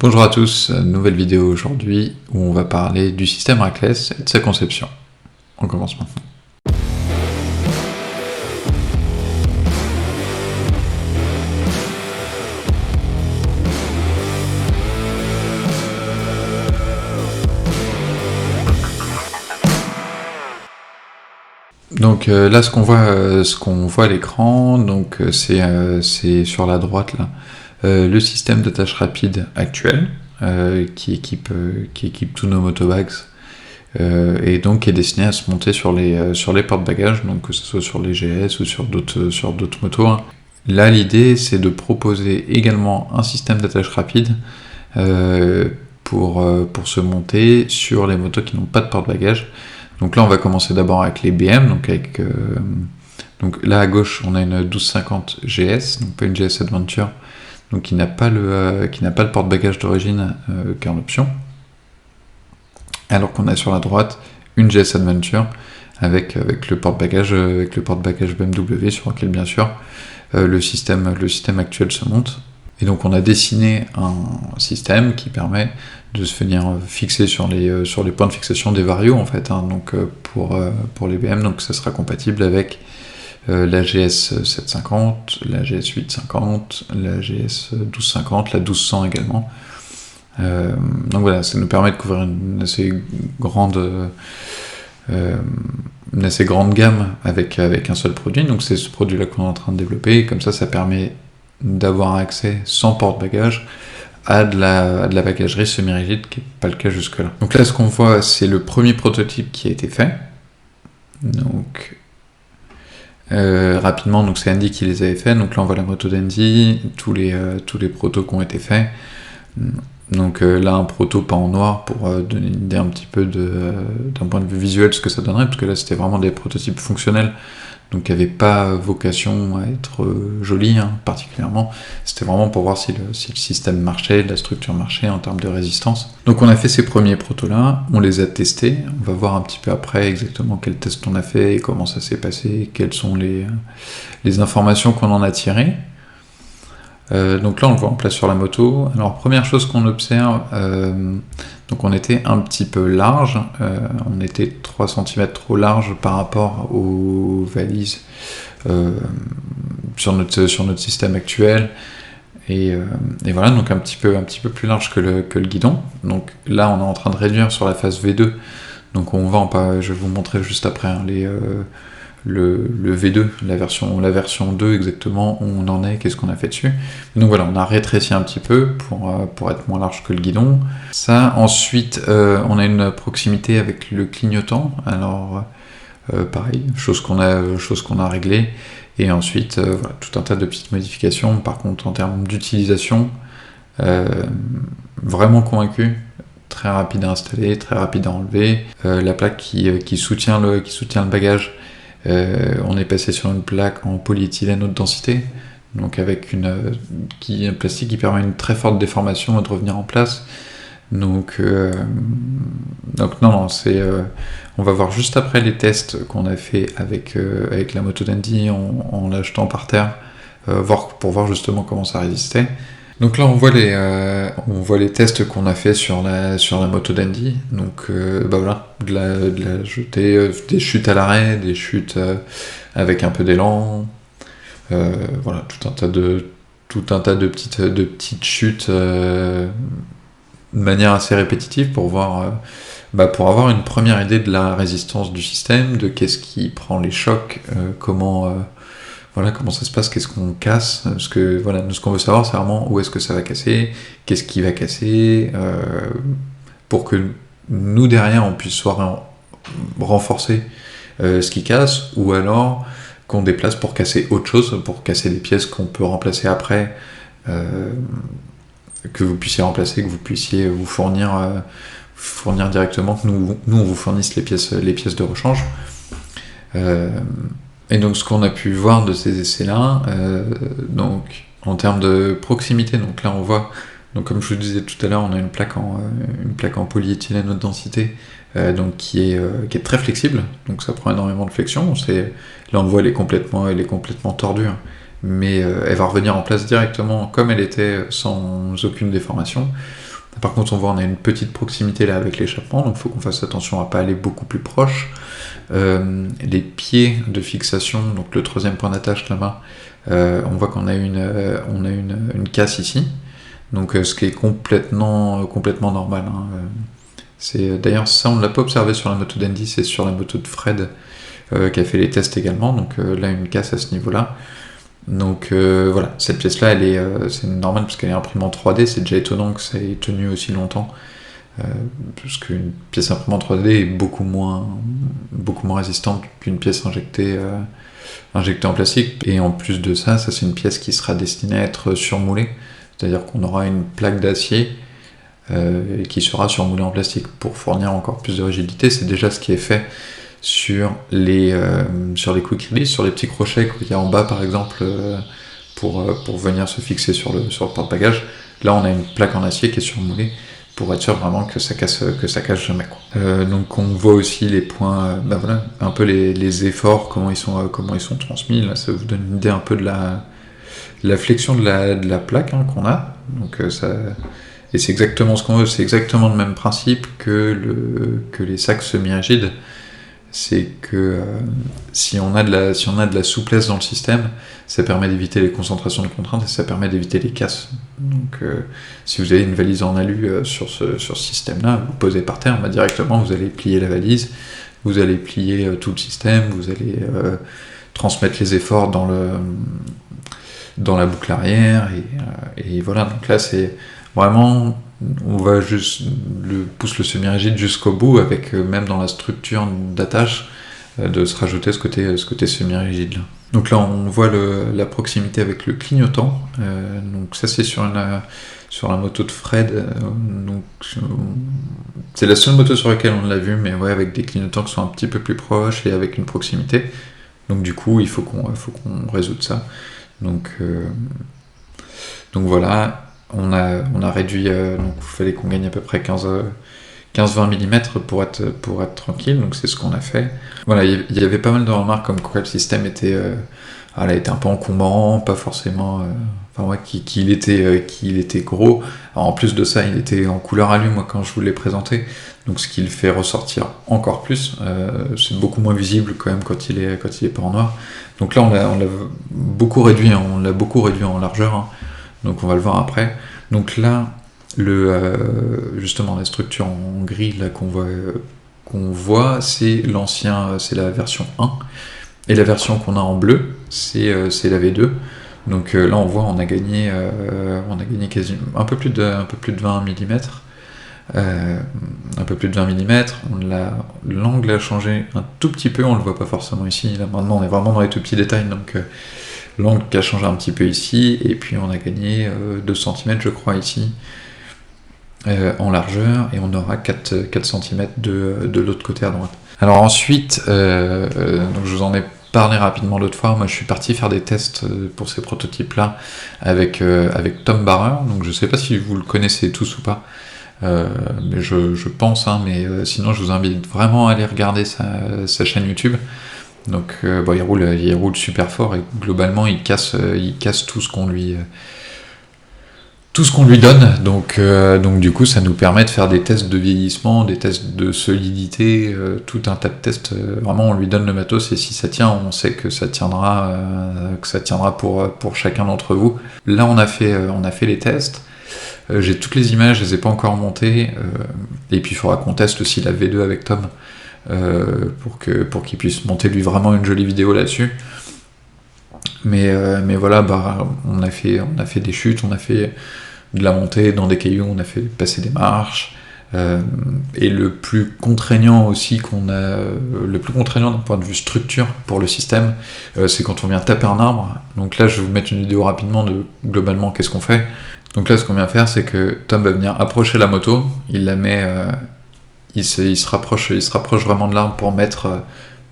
Bonjour à tous, nouvelle vidéo aujourd'hui où on va parler du système Rackless et de sa conception. On commence maintenant. Donc là, ce qu'on voit à l'écran, donc c'est sur la droite là, le système d'attache rapide actuel qui équipe tous nos motobags et donc qui est destiné à se monter sur les porte-bagages, donc que ce soit sur les GS ou sur d'autres motos. Là, l'idée, c'est de proposer également un système d'attache rapide pour se monter sur les motos qui n'ont pas de porte-bagages. Donc là, on va commencer d'abord avec les BM, donc là à gauche, on a une 1250 GS, donc pas une GS Adventure, donc qui n'a pas le porte-bagages d'origine qui est en option. Alors qu'on a sur la droite une GS Adventure avec le porte-bagages BMW sur lequel bien sûr le système actuel se monte. Et donc on a dessiné un système qui permet de se venir fixer sur les points de fixation des varios en fait, donc pour les BM, donc ça sera compatible avec la GS 750, la GS 850, la GS 1250, la 1200 également. Donc voilà, ça nous permet de couvrir une assez grande gamme avec un seul produit. Donc c'est ce produit-là qu'on est en train de développer, et comme ça permet d'avoir accès sans porte-bagages à de la bagagerie semi-rigide, qui n'est pas le cas jusque-là. Donc là, ce qu'on voit, c'est le premier prototype qui a été fait. Donc rapidement, donc c'est Andy qui les avait fait. Donc là, on voit la moto d'Andy, tous les protos qui ont été faits. Donc là, un proto pas en noir pour donner une idée un petit peu d'un point de vue visuel ce que ça donnerait, parce que là, c'était vraiment des prototypes fonctionnels, donc qui n'avaient pas vocation à être jolis particulièrement. C'était vraiment pour voir si le système marchait, la structure marchait en termes de résistance. Donc on a fait ces premiers protos-là, on les a testés, on va voir un petit peu après exactement quels tests on a fait et comment ça s'est passé, quelles sont les informations qu'on en a tirées. Donc là on le voit en place sur la moto. Alors première chose qu'on observe, donc on était un petit peu large, on était 3 cm trop large par rapport aux valises sur notre système actuel, et voilà, donc un petit peu plus large que le guidon. Donc là on est en train de réduire sur la phase V2, donc je vais vous montrer juste après le V2, la version 2 exactement, où on en est, qu'est-ce qu'on a fait dessus. Donc voilà, on a rétréci un petit peu pour être moins large que le guidon. Ça, ensuite, on a une proximité avec le clignotant, alors pareil, chose qu'on a réglée, et ensuite, voilà, tout un tas de petites modifications. Par contre, en termes d'utilisation, vraiment convaincu, très rapide à installer, très rapide à enlever. La plaque qui soutient le bagage, on est passé sur une plaque en polyéthylène haute densité, donc avec un plastique qui permet une très forte déformation et de revenir en place. Donc non, on va voir juste après les tests qu'on a fait avec la moto d'Andy en la jetant par terre, pour voir justement comment ça résistait. Donc là on voit les tests qu'on a fait sur la moto d'Andy. Donc voilà, de la jetée, des chutes à l'arrêt, des chutes avec un peu d'élan, voilà, tout un tas de petites chutes de manière assez répétitive pour avoir une première idée de la résistance du système, de qu'est-ce qui prend les chocs, comment ça se passe, qu'est-ce qu'on casse, parce que voilà, nous ce qu'on veut savoir c'est vraiment où est-ce que ça va casser, qu'est-ce qui va casser, pour que nous derrière on puisse soit renforcer ce qui casse, ou alors qu'on déplace pour casser autre chose, pour casser des pièces qu'on peut remplacer après, que vous puissiez remplacer, que vous puissiez vous fournir directement, que nous on vous fournisse les pièces de rechange. Et donc ce qu'on a pu voir de ces essais-là, donc en termes de proximité, donc là on voit, donc comme je vous disais tout à l'heure, on a une plaque en polyéthylène haute densité, donc qui est très flexible, donc ça prend énormément de flexion. Là on le voit, elle est complètement tordue, mais elle va revenir en place directement comme elle était, sans aucune déformation. Par contre, on voit on a une petite proximité là avec l'échappement, donc il faut qu'on fasse attention à pas aller beaucoup plus proche. Les pieds de fixation, donc le troisième point d'attache là-bas, on voit qu'on a une casse ici, donc ce qui est complètement normal. Hein. D'ailleurs, ça on ne l'a pas observé sur la moto d'Andy, c'est sur la moto de Fred qui a fait les tests également, donc là une casse à ce niveau-là. Donc voilà, cette pièce-là, c'est normal parce qu'elle est imprimée en 3D, c'est déjà étonnant que ça ait tenu aussi longtemps, parce qu'une pièce imprimée en 3D est beaucoup moins résistante qu'une pièce injectée en plastique. Et en plus de ça, c'est une pièce qui sera destinée à être surmoulée, c'est-à-dire qu'on aura une plaque d'acier qui sera surmoulée en plastique pour fournir encore plus de rigidité. C'est déjà ce qui est fait sur les quick release, sur les petits crochets qu'il y a en bas par exemple pour venir se fixer sur le porte-bagages. Là on a une plaque en acier qui est surmoulée pour être sûr vraiment que ça casse jamais, quoi. Donc on voit aussi les points, voilà, un peu les efforts, comment ils sont transmis. Là ça vous donne une idée un peu de la flexion de la plaque qu'on a. Donc et c'est exactement ce qu'on veut, c'est exactement le même principe que les sacs semi-rigides. C'est que si on a de la souplesse dans le système, ça permet d'éviter les concentrations de contraintes et ça permet d'éviter les casses. Donc si vous avez une valise en alu sur ce système-là, vous posez par terre, directement vous allez plier la valise, vous allez plier tout le système, vous allez transmettre les efforts dans la boucle arrière, et voilà. Donc là c'est vraiment, on va juste pousse le semi-rigide jusqu'au bout, avec même dans la structure d'attache de se rajouter ce côté semi-rigide là. Donc là on voit la proximité avec le clignotant, donc ça c'est sur la moto de Fred, donc c'est la seule moto sur laquelle on l'a vu, mais ouais, avec des clignotants qui sont un petit peu plus proches et avec une proximité. Donc du coup il faut qu'on résoudre ça. Donc voilà. On a réduit, donc il fallait qu'on gagne à peu près 15-20 mm pour être tranquille, donc c'est ce qu'on a fait. Voilà, il y avait pas mal de remarques comme quoi le système était un peu encombrant, pas forcément, qu'il était gros. Alors, en plus de ça, il était en couleur alu, moi quand je vous l'ai présenté, donc ce qui le fait ressortir encore plus. C'est beaucoup moins visible quand même quand il est pas en noir. Donc là on l'a beaucoup réduit, en largeur, hein. Donc on va le voir après. Donc là, justement la structure en gris là qu'on voit, c'est la version 1, et la version qu'on a en bleu, c'est la V2. Donc là on voit on a gagné quasiment un peu plus de 20 mm. Un peu plus de 20 mm, l'angle a changé un tout petit peu, on le voit pas forcément ici, là maintenant on est vraiment dans les tout petits détails, donc l'angle qui a changé un petit peu ici, et puis on a gagné 2 cm je crois ici, en largeur, et on aura 4 cm de l'autre côté à droite. Alors ensuite, donc je vous en ai parlé rapidement l'autre fois, moi je suis parti faire des tests pour ces prototypes-là avec Tom Barrer, donc je sais pas si vous le connaissez tous ou pas, mais je pense, hein, mais sinon je vous invite vraiment à aller regarder sa chaîne YouTube. Donc il roule super fort, et globalement il casse tout ce qu'on lui donne, donc du coup ça nous permet de faire des tests de vieillissement, des tests de solidité, tout un tas de tests. Vraiment on lui donne le matos, et si ça tient, on sait que ça tiendra pour chacun d'entre vous. Là on a fait les tests. J'ai toutes les images, je les ai pas encore montées, et puis il faudra qu'on teste aussi la V2 avec Tom, pour qu'il puisse monter lui vraiment une jolie vidéo là-dessus. Mais voilà, on a fait des chutes, on a fait de la montée dans des cailloux, on a fait passer des marches, et le plus contraignant aussi d'un point de vue structure pour le système, c'est quand on vient taper un arbre. Donc là je vais vous mettre une vidéo rapidement de globalement qu'est-ce qu'on fait. Donc là ce qu'on vient faire, c'est que Tom va venir approcher la moto, il la met, il se rapproche vraiment de l'arbre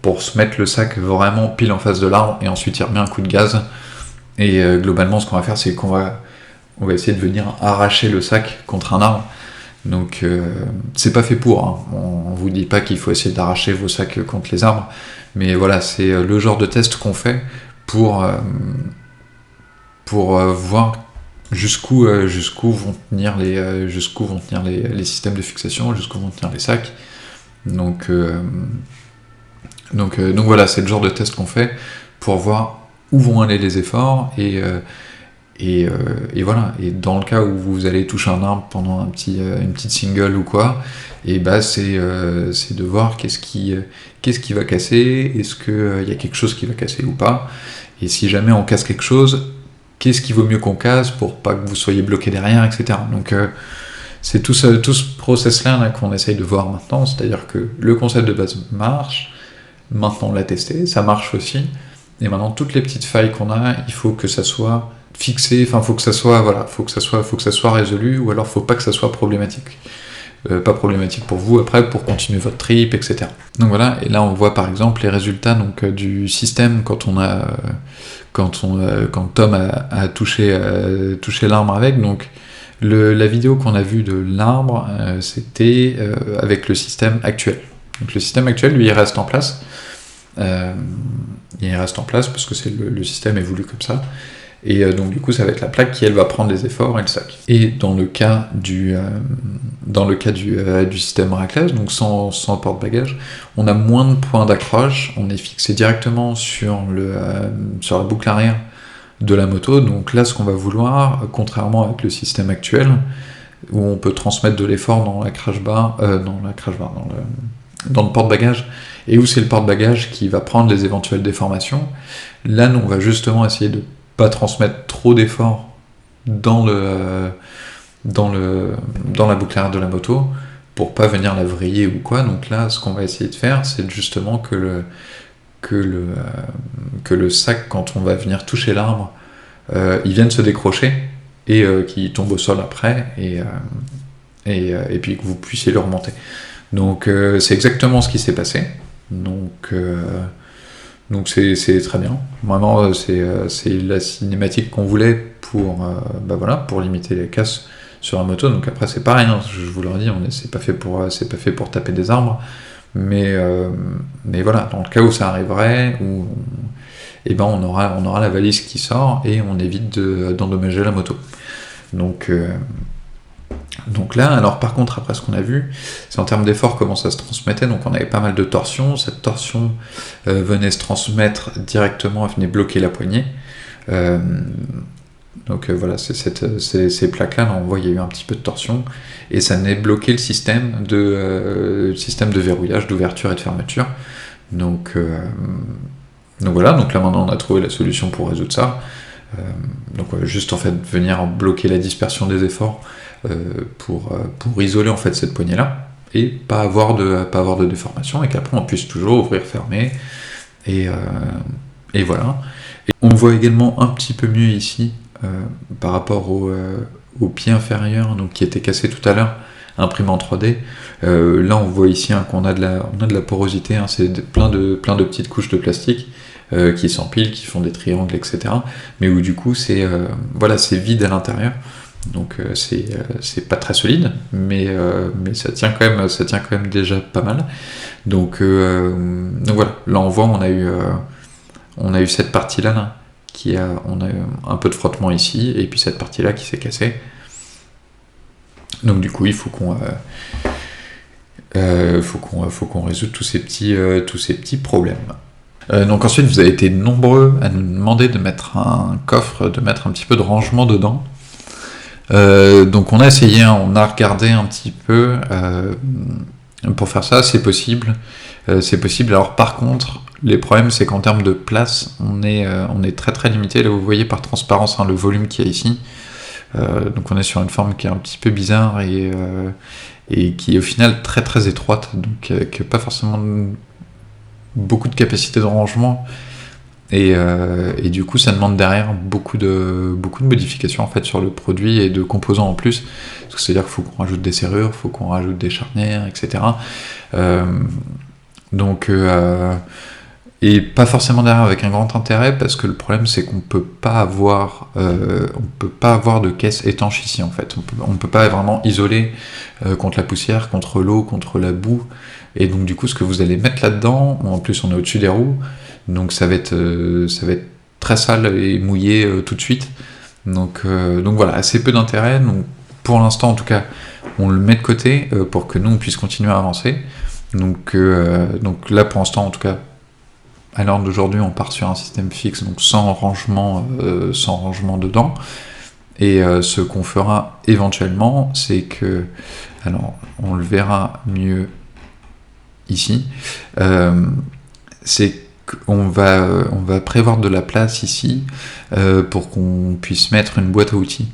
pour se mettre le sac vraiment pile en face de l'arbre, et ensuite il remet un coup de gaz, et globalement ce qu'on va faire, c'est qu'on va essayer de venir arracher le sac contre un arbre. Donc c'est pas fait pour, hein. On vous dit pas qu'il faut essayer d'arracher vos sacs contre les arbres, mais voilà, c'est le genre de test qu'on fait pour pour voir jusqu'où vont tenir les systèmes de fixation, jusqu'où vont tenir les sacs. Donc voilà, c'est le genre de test qu'on fait pour voir où vont aller les efforts et voilà. Et dans le cas où vous allez toucher un arbre pendant une petite single ou quoi, et c'est de voir qu'est-ce qui va casser, est-ce qu'il y a quelque chose qui va casser ou pas, et si jamais on casse quelque chose, qu'est-ce qu'il vaut mieux qu'on casse pour pas que vous soyez bloqué derrière, etc. Donc c'est tout ce process-là qu'on essaye de voir maintenant, c'est-à-dire que le concept de base marche, maintenant on l'a testé, ça marche aussi, et maintenant toutes les petites failles qu'on a, il faut que ça soit fixé, enfin faut que ça soit résolu, ou alors faut pas que ça soit problématique. Pas problématique pour vous après, pour continuer votre trip, etc. Donc voilà, et là on voit par exemple les résultats du système quand Tom a touché l'arbre avec. Donc la vidéo qu'on a vue de l'arbre, c'était avec le système actuel. Donc le système actuel, lui, il reste en place. Il reste en place parce que le système est voulu comme ça. Et donc du coup ça va être la plaque qui elle va prendre les efforts et le sac. Et dans le cas du système raclage, donc sans porte-bagages, on a moins de points d'accroche, on est fixé directement sur la boucle arrière de la moto. Donc là ce qu'on va vouloir, contrairement avec le système actuel, où on peut transmettre de l'effort dans le porte-bagages, et où c'est le porte-bagages qui va prendre les éventuelles déformations, là nous on va justement essayer de pas transmettre trop d'efforts dans la boucle arrière de la moto pour pas venir la vriller ou quoi. Donc là, ce qu'on va essayer de faire, c'est justement que le sac, quand on va venir toucher l'arbre, il vienne se décrocher et qu'il tombe au sol après et puis que vous puissiez le remonter. Donc c'est exactement ce qui s'est passé. Donc c'est très bien. Vraiment, c'est la cinématique qu'on voulait pour limiter les casses sur la moto. Donc après c'est pareil, hein, je vous le redis, c'est pas fait pour taper des arbres, mais voilà, dans le cas où ça arriverait, on aura la valise qui sort et on évite d'endommager la moto. Donc là, alors par contre, après ce qu'on a vu, c'est en termes d'effort comment ça se transmettait. Donc on avait pas mal de torsions. Cette torsion venait se transmettre directement, venait bloquer la poignée. Voilà, c'est ces plaques-là, on voit il y a eu un petit peu de torsion, et ça venait bloquer le système de verrouillage, d'ouverture et de fermeture. Donc voilà, donc là maintenant on a trouvé la solution pour résoudre ça. Juste en fait venir bloquer la dispersion des efforts pour isoler en fait cette poignée là et pas avoir de déformation, et qu'après on puisse toujours ouvrir, fermer, et voilà. Et on voit également un petit peu mieux ici par rapport au pied inférieur, donc qui était cassé tout à l'heure, imprimé en 3D. Là on voit ici qu'on a de la porosité, hein, c'est plein de petites couches de plastique qui s'empilent, qui font des triangles, etc. Mais où du coup c'est vide à l'intérieur. Donc c'est pas très solide, mais ça tient quand même déjà pas mal. Donc voilà, là on voit on a eu cette partie-là on a eu un peu de frottement ici, et puis cette partie-là qui s'est cassée. Donc du coup il faut qu'on résout tous ces petits problèmes. Donc ensuite vous avez été nombreux à nous demander de mettre un coffre, de mettre un petit peu de rangement dedans. Donc on a essayé, on a regardé un petit peu pour faire ça, c'est possible. Alors par contre, les problèmes c'est qu'en termes de place, on est très très limité. Là vous voyez par transparence le volume qu'il y a ici. Donc on est sur une forme qui est un petit peu bizarre et qui est au final très très étroite, donc qui n'a pas forcément beaucoup de capacité de rangement. Et du coup ça demande derrière beaucoup de modifications en fait sur le produit et de composants en plus, parce que c'est-à-dire qu'il faut qu'on rajoute des serrures, il faut qu'on rajoute des charnières, etc. Et pas forcément derrière avec un grand intérêt, parce que le problème c'est qu'on peut pas avoir de caisse étanche ici en fait. On peut pas vraiment isoler contre la poussière, contre l'eau, contre la boue, et donc du coup ce que vous allez mettre là-dedans, en plus on est au-dessus des roues, donc ça va être très sale et mouillé tout de suite. Donc voilà, assez peu d'intérêt. Donc pour l'instant, en tout cas, on le met de côté pour que nous on puisse continuer à avancer. Donc là, pour l'instant, en tout cas, à l'heure d'aujourd'hui, on part sur un système fixe, donc sans rangement dedans. Et ce qu'on fera éventuellement, c'est que, alors on le verra mieux ici, c'est qu'on va prévoir de la place ici pour qu'on puisse mettre une boîte à outils.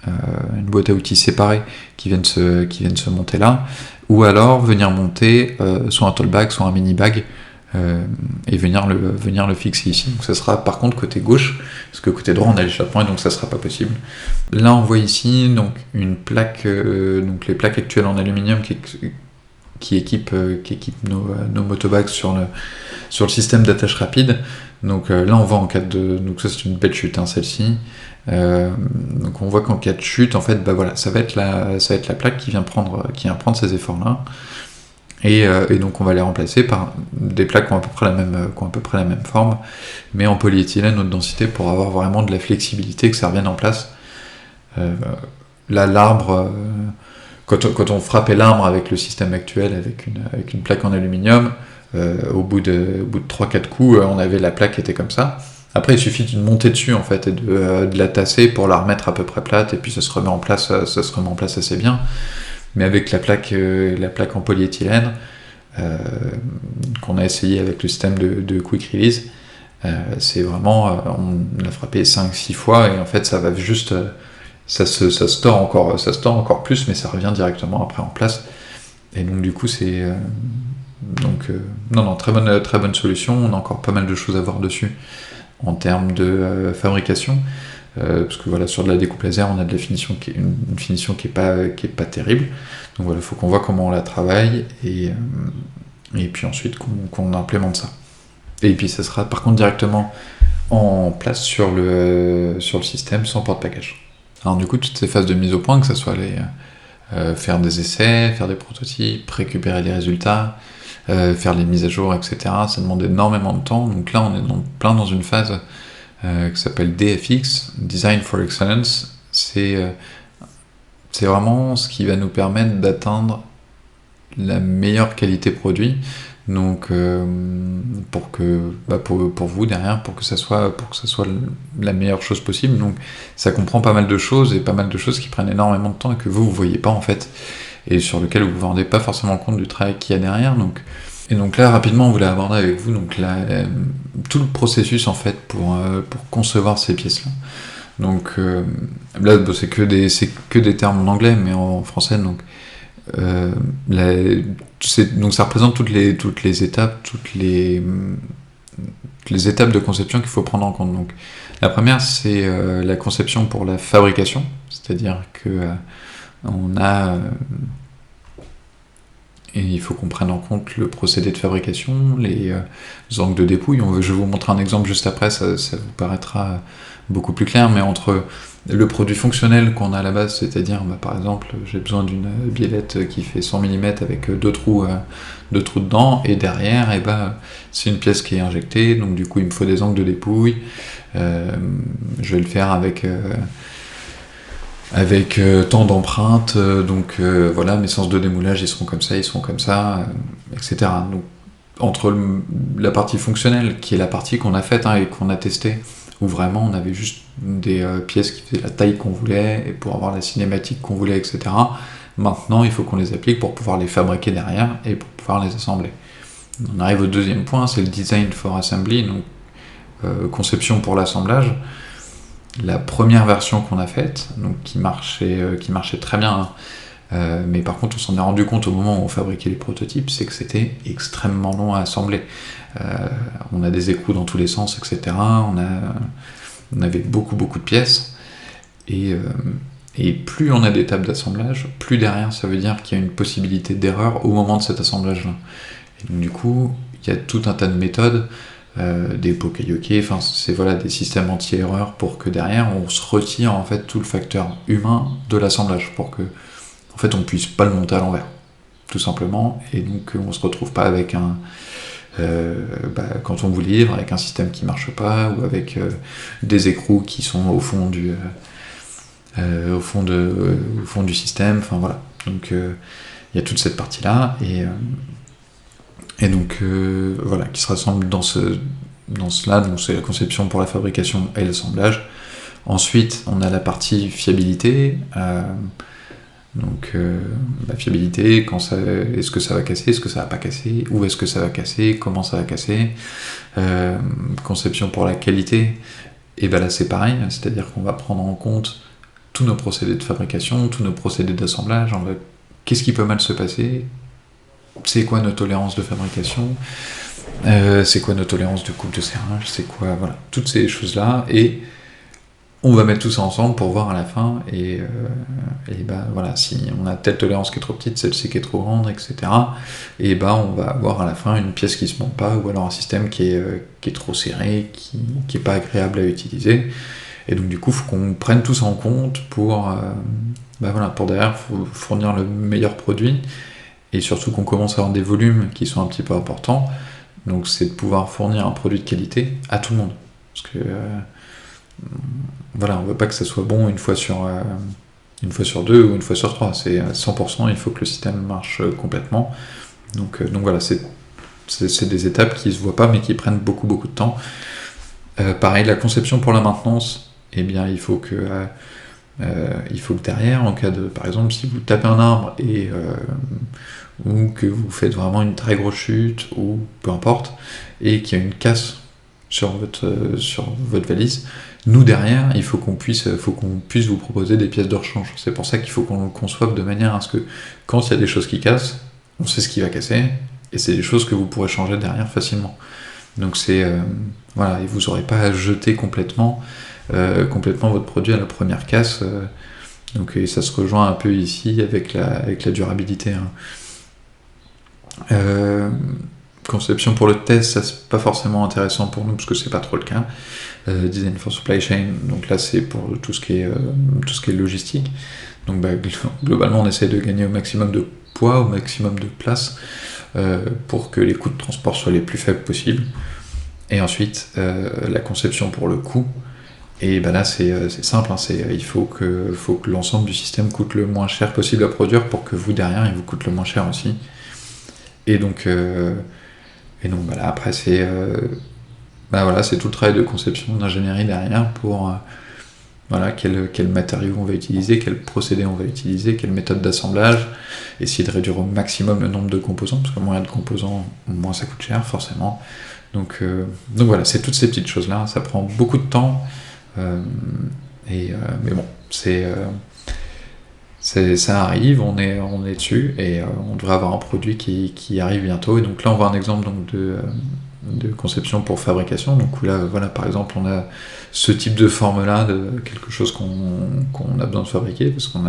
Une boîte à outils séparée qui viennent se monter là, ou alors venir monter soit un toolbag, soit un mini bag, et venir le fixer ici. Donc ça sera par contre côté gauche, parce que côté droit on a l'échappement et donc ça sera pas possible. Là on voit ici donc une plaque, donc les plaques actuelles en aluminium qui équipent nos motobags sur le système d'attache rapide. Donc là on voit en cas de... Donc ça c'est une belle chute, hein, celle-ci. Donc on voit qu'en cas de chute, en fait, bah voilà, ça va être la plaque qui vient prendre ces efforts-là. Et donc on va les remplacer par des plaques qui ont à peu près la même forme, mais en polyéthylène haute densité pour avoir vraiment de la flexibilité, que ça revienne en place. Là, l'arbre, quand on frappait l'arbre avec le système actuel, avec une plaque en aluminium, au bout de 3-4 coups, on avait la plaque qui était comme ça. Après, il suffit de monter dessus en fait et de la tasser pour la remettre à peu près plate, et puis ça se remet en place assez bien. Mais avec la plaque en polyéthylène qu'on a essayé avec le système de quick release, c'est vraiment, on l'a frappé 5-6 fois et en fait ça va juste, ça store encore plus, mais ça revient directement après en place. Et donc du coup c'est non, très bonne solution. On a encore pas mal de choses à voir dessus en termes de fabrication. Parce que voilà, sur de la découpe laser, on a de la finition une finition qui est pas terrible. Donc voilà, il faut qu'on voit comment on la travaille et puis ensuite qu'on implémente ça. Et puis ça sera par contre directement en place sur le système sans porte-package. Alors du coup, toutes ces phases de mise au point, que ce soit faire des essais, faire des prototypes, récupérer les résultats, faire les mises à jour, etc., ça demande énormément de temps. Donc là, on est dans une phase qui s'appelle DFX, Design for Excellence. C'est vraiment ce qui va nous permettre d'atteindre la meilleure qualité produit. Donc pour vous derrière, pour que ça soit la meilleure chose possible. Donc ça comprend pas mal de choses et pas mal de choses qui prennent énormément de temps et que vous voyez pas en fait, et sur lequel vous vous rendez pas forcément compte du travail qu'il y a derrière. Et donc là, rapidement, on voulait aborder avec vous donc tout le processus en fait pour concevoir ces pièces-là. Donc là, c'est que des termes en anglais, mais en français. Donc ça représente toutes les étapes, toutes les étapes de conception qu'il faut prendre en compte. Donc la première, c'est la conception pour la fabrication, c'est-à-dire que on a et il faut qu'on prenne en compte le procédé de fabrication, les angles de dépouille. Je vais vous montrer un exemple juste après, ça vous paraîtra beaucoup plus clair, mais entre le produit fonctionnel qu'on a à la base, c'est-à-dire par exemple j'ai besoin d'une biellette qui fait 100 mm avec deux trous dedans, et derrière c'est une pièce qui est injectée, donc du coup il me faut des angles de dépouille, je vais le faire avec tant d'empreintes, donc voilà, mes sens de démoulage ils seront comme ça, etc. Donc entre la partie fonctionnelle, qui est la partie qu'on a faite et qu'on a testée, où vraiment on avait juste des pièces qui faisaient la taille qu'on voulait, et pour avoir la cinématique qu'on voulait, etc. Maintenant, il faut qu'on les applique pour pouvoir les fabriquer derrière, et pour pouvoir les assembler. On arrive au deuxième point, c'est le design for assembly, donc conception pour l'assemblage. La première version qu'on a faite, donc qui marchait très bien, mais par contre on s'en est rendu compte au moment où on fabriquait les prototypes, c'est que c'était extrêmement long à assembler. On a des écrous dans tous les sens, etc. On avait beaucoup de pièces, et plus on a d'étapes d'assemblage, plus derrière ça veut dire qu'il y a une possibilité d'erreur au moment de cet assemblage-là. Et donc du coup, il y a tout un tas de méthodes, des poka-yoke, c'est des systèmes anti-erreur pour que derrière on se retire en fait tout le facteur humain de l'assemblage, pour que on puisse pas le monter à l'envers, tout simplement, et donc on se retrouve pas avec quand on vous livre avec un système qui marche pas, ou avec des écrous qui sont au fond du système, enfin voilà. Donc il y a toute cette partie-là, et donc voilà, qui se rassemble dans cela. Donc c'est la conception pour la fabrication et l'assemblage. Ensuite, on a la partie fiabilité. Donc la fiabilité, est-ce que ça va casser, est-ce que ça va pas casser, où est-ce que ça va casser, comment ça va casser. Conception pour la qualité, et ben là c'est pareil, c'est-à-dire qu'on va prendre en compte tous nos procédés de fabrication, tous nos procédés d'assemblage, qu'est-ce qui peut mal se passer, c'est quoi nos tolérances de fabrication, c'est quoi nos tolérances de coupe de serrage, c'est quoi, voilà, toutes ces choses-là, et on va mettre tout ça ensemble pour voir à la fin, et ben voilà, si on a telle tolérance qui est trop petite, celle-ci qui est trop grande, etc. Et ben on va avoir à la fin une pièce qui se monte pas, ou alors un système qui est trop serré, qui est pas agréable à utiliser. Et donc du coup, il faut qu'on prenne tout ça en compte pour derrière fournir le meilleur produit, et surtout qu'on commence à avoir des volumes qui sont un petit peu importants. Donc c'est de pouvoir fournir un produit de qualité à tout le monde. Parce que voilà, on veut pas que ça soit bon une fois sur deux ou une fois sur trois. C'est 100%, il faut que le système marche complètement. Donc voilà, c'est des étapes qui se voient pas, mais qui prennent beaucoup de temps. Pareil, la conception pour la maintenance, eh bien il faut que derrière, en cas de, par exemple, si vous tapez un arbre ou que vous faites vraiment une très grosse chute, ou peu importe, et qu'il y a une casse sur votre valise, nous derrière, il faut qu'on puisse vous proposer des pièces de rechange. C'est pour ça qu'il faut qu'on le conçoive de manière à ce que quand il y a des choses qui cassent, on sait ce qui va casser, et c'est des choses que vous pourrez changer derrière facilement. Donc voilà, et vous n'aurez pas à jeter complètement votre produit à la première casse. Donc et ça se rejoint un peu ici avec la durabilité. Conception pour le test, ça c'est pas forcément intéressant pour nous parce que c'est pas trop le cas. Design for supply chain, donc là c'est pour tout ce qui est logistique. Donc globalement on essaie de gagner au maximum de poids, au maximum de place, pour que les coûts de transport soient les plus faibles possibles. Et ensuite la conception pour le coût. Et ben là c'est simple, il faut que l'ensemble du système coûte le moins cher possible à produire pour que vous derrière il vous coûte le moins cher aussi. Et donc voilà, après c'est tout le travail de conception, d'ingénierie derrière pour quel matériau on va utiliser, quel procédé on va utiliser, quelle méthode d'assemblage, essayer de réduire au maximum le nombre de composants, parce que moins il y a de composants, moins ça coûte cher forcément. Donc voilà, c'est toutes ces petites choses-là, ça prend beaucoup de temps, mais bon, ça arrive, on est dessus, et on devrait avoir un produit qui arrive bientôt. Et donc là on voit un exemple de conception pour fabrication. Donc là, voilà, par exemple, on a ce type de forme-là de quelque chose qu'on a besoin de fabriquer, parce qu'on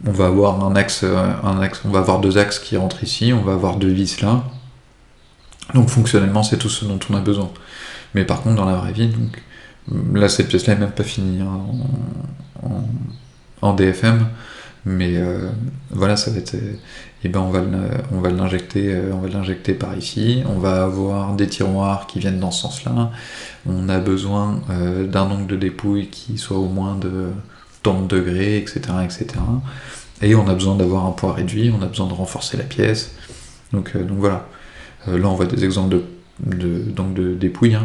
va avoir un axe, on va avoir deux axes qui rentrent ici, on va avoir deux vis là. Donc fonctionnellement, c'est tout ce dont on a besoin. Mais par contre, dans la vraie vie, donc là, cette pièce-là est même pas finie en DFM, mais voilà, ça va être, on va l'injecter par ici. On va avoir des tiroirs qui viennent dans ce sens-là. On a besoin d'un angle de dépouille qui soit au moins de tant de degrés, etc., etc. Et on a besoin d'avoir un poids réduit. On a besoin de renforcer la pièce. Donc voilà. Là, on voit des exemples d'angle de dépouille.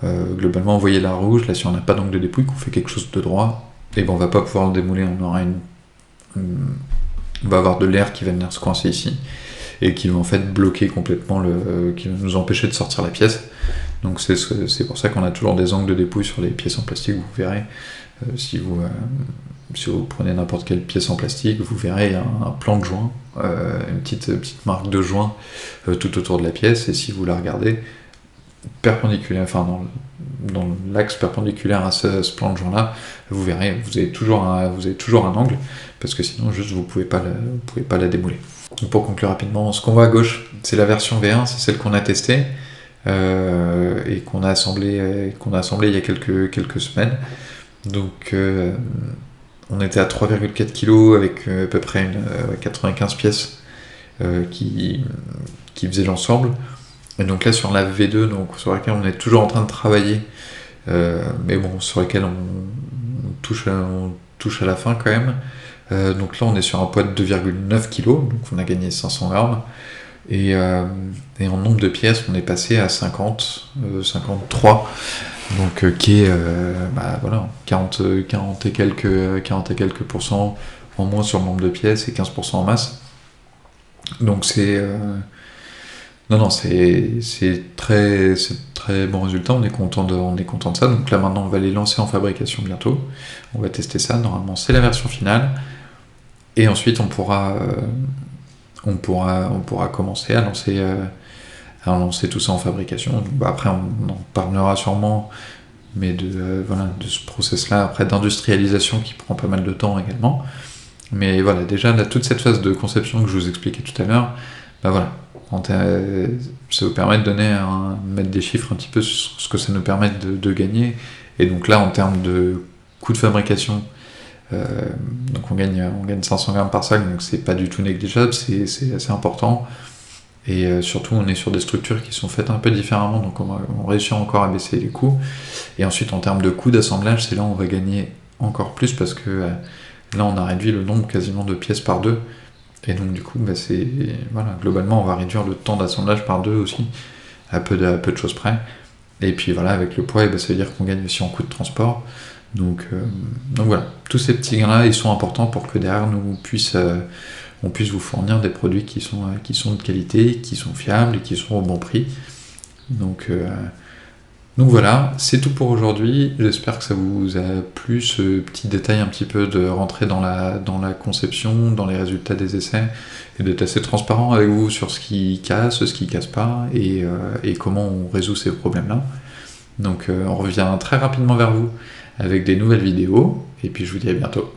Globalement, vous voyez la rouge. Là, si on n'a pas d'angle de dépouille, qu'on fait quelque chose de droit, et on va pas pouvoir le démouler. On va avoir de l'air qui va venir se coincer ici et qui va en fait bloquer complètement qui va nous empêcher de sortir la pièce. Donc c'est pour ça qu'on a toujours des angles de dépouille sur les pièces en plastique. Vous verrez, si vous prenez n'importe quelle pièce en plastique, vous verrez un plan de joint, une petite marque de joint tout autour de la pièce, et si vous la regardez perpendiculaire, enfin dans l'axe perpendiculaire à ce plan de joint là, vous verrez, vous avez toujours un angle, parce que sinon juste vous pouvez pas la démouler. Donc pour conclure rapidement, ce qu'on voit à gauche, c'est la version V1, c'est celle qu'on a testée et qu'on a assemblée il y a quelques semaines. Donc on était à 3,4 kg avec à peu près 95 pièces qui faisait l'ensemble. Et donc là sur la V2, donc, sur laquelle on est toujours en train de travailler, mais bon, sur laquelle on touche à la fin quand même. Donc là on est sur un poids de 2,9 kg, donc on a gagné 500 grammes. Et en nombre de pièces, on est passé à 53, donc qui est voilà, 40 et quelques pourcents en moins sur le nombre de pièces et 15% en masse. Donc c'est très bon résultat, on est content de ça. Donc là maintenant on va les lancer en fabrication bientôt, on va tester ça, normalement c'est la version finale, et ensuite on pourra commencer à lancer tout ça en fabrication. Donc, après on en parlera sûrement, mais de ce process là après d'industrialisation qui prend pas mal de temps également. Mais voilà, déjà là, toute cette phase de conception que je vous expliquais tout à l'heure, voilà, ça vous permet de mettre des chiffres un petit peu sur ce que ça nous permet de gagner. Et donc là, en termes de coût de fabrication, donc on gagne 500 grammes par sac, donc c'est pas du tout négligeable, c'est assez important. Et surtout, on est sur des structures qui sont faites un peu différemment, donc on réussit encore à baisser les coûts. Et ensuite, en termes de coûts d'assemblage, c'est là où on va gagner encore plus, parce que là, on a réduit le nombre quasiment de pièces par 2. Et donc, du coup, globalement, on va réduire le temps d'assemblage par 2 aussi, à peu de choses près. Et puis voilà, avec le poids, ça veut dire qu'on gagne aussi en coût de transport. Donc voilà, tous ces petits gains-là, ils sont importants pour que derrière, on puisse vous fournir des produits qui sont de qualité, qui sont fiables et qui sont au bon prix. Donc voilà, c'est tout pour aujourd'hui. J'espère que ça vous a plu, ce petit détail un petit peu de rentrer dans la conception, dans les résultats des essais, et d'être assez transparent avec vous sur ce qui casse pas, et comment on résout ces problèmes-là. Donc on revient très rapidement vers vous avec des nouvelles vidéos, et puis je vous dis à bientôt.